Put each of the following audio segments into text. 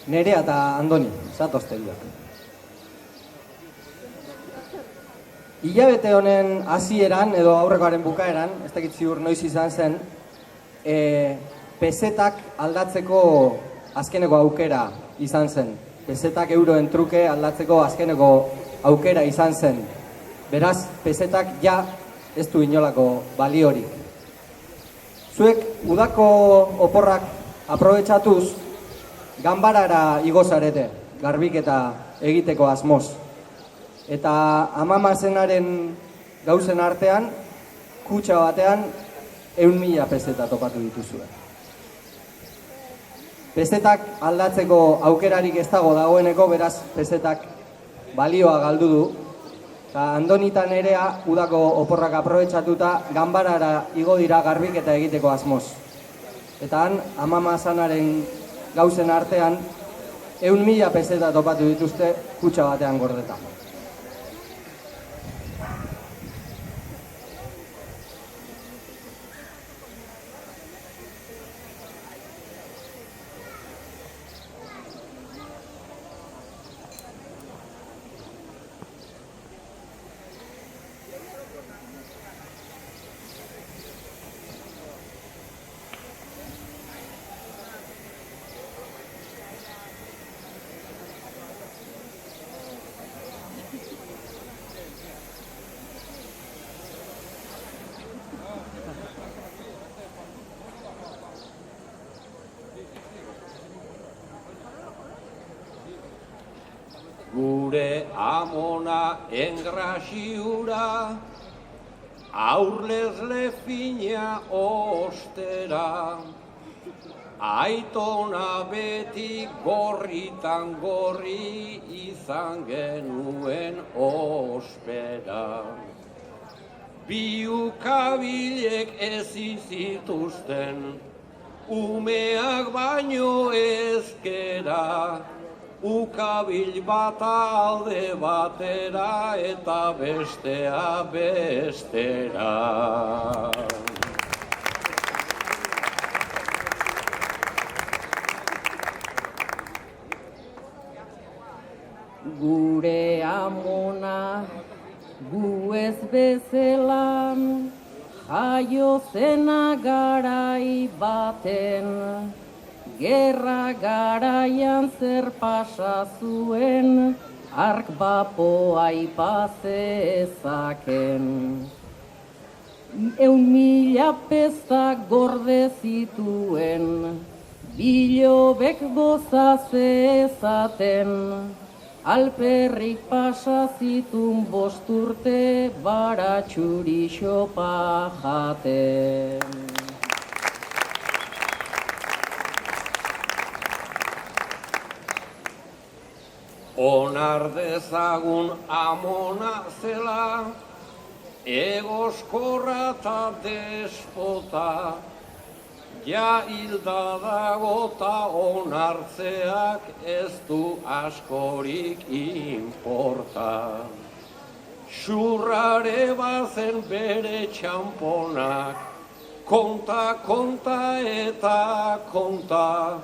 Nerea eta Andoni, zatozteriak. Hilabete honen hasieran edo aurrekoaren bukaeran, ez dakit ziur noiz izan zen, pesetak aldatzeko azkeneko aukera izan zen. Pesetak euroen truke aldatzeko azkeneko aukera izan zen. Beraz, pesetak ja ez du inolako baliorik. Zuek udako oporrak aprobetxatuz, ganbarara igo zarete, garbiketa egiteko asmoz. Eta amamazenaren gauzen artean, kutxa batean, 100.000 peseta topatu dituzue. Pesetak aldatzeko aukerarik ez dago dagoeneko, beraz, pesetak balioa galdu du. Eta Andonita Nerea udako oporrak aprobetxatuta ganbarara igo dira garbiketa egiteko asmoz. Eta han, amamazanaren gauzen artean, 100.000 peseta topatu dituzte kutxa batean gordeta. Gure amona engrasiura, aurlezle fina ostera, aitona beti gorritan gorri izan genuen ospera. Bi ukabilek ez zituzten, umeak baino ezkera, ukabil bata alde batera eta bestea bestera. Gure amona gu ez bezelan, jaio zena garai baten, gerra garaian zer pasa zuen, ark bapoa ipazezaken. 100.000 pesta gorde zituen, bilobek goza zezaten, alperrik pasa zitun 5 urte baratxuri xopa jaten. Onar dezagun amona zela, egoskorra eta despota, ja hilda dago ta onartzeak ez du askorik inporta. Xurrare bazen bere txamponak, konta, konta eta konta,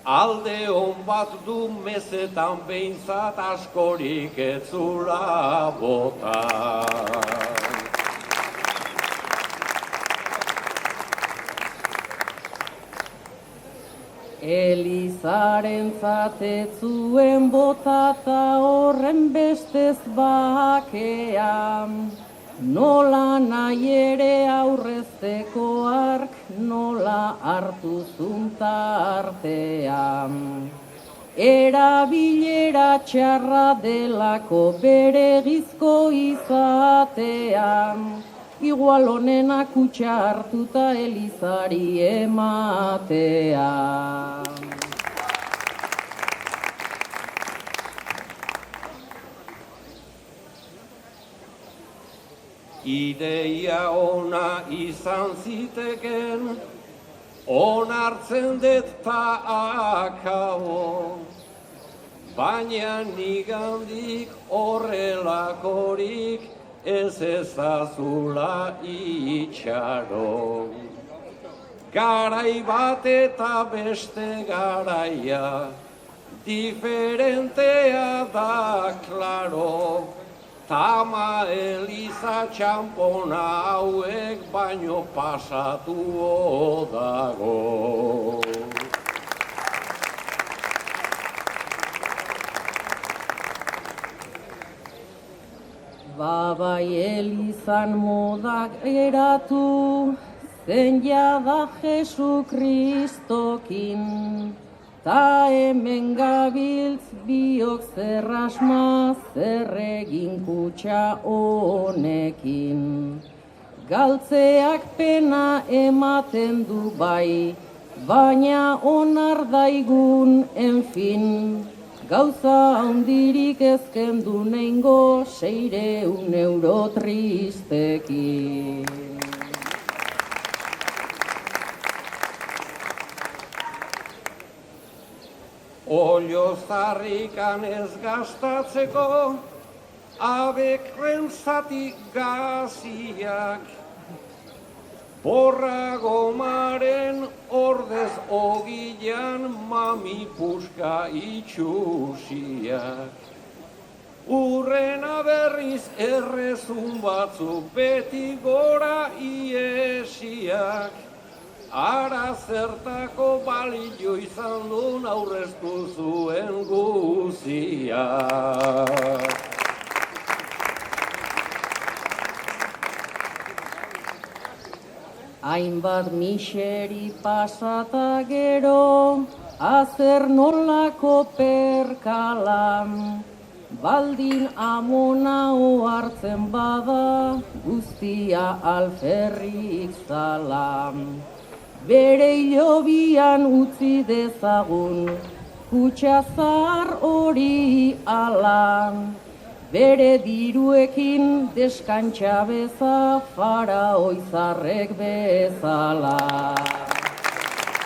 alde hon bat du mezetan behintzat askorik etzula bota. Elizarentzat ez zuen bota ta horren bestez bakean, nola nahi ere aurrezteko ark, nola hartu zuntartean. Erabilera txarra delako bere gizko izatean, igual honena kutxa hartuta Elizari ematean. Ideia ona izan ziteken, onartzen dut ta akabo, baina nigandik horrelakorik ez ezazula itxaro. Garai bat eta beste garaia, diferentea da, klaro, tama eliza txampona hauek baino pasatu dago. Babai elizan modak eratu, zen jada Jesu Kristokin, ta hemen gabiltz biok zer asma, zer egin kutxa honekin. Galtzeak pena ematen du bai, baina onar daigun, enfin, gauza handirik ezkendu neingo 600 euro tristekin. Olio zarrikan ez gastatzeko, abekren zatik gaziak, borra gomaren ordez ogilan mami puska itxusiak. Urrena berriz errezun batzuk beti gora iesiak, ara zertako balio izan duen aurreztu zuen guziak. Hainbat miseri pasata gero, azer nolako perkalan, baldin amona ohartzen bada, guztia alferrik zalan. Bere hilobian utzi dezagun, kutsazar hori alan, bere diruekin deskantxa beza, faraoi zarrek bezala.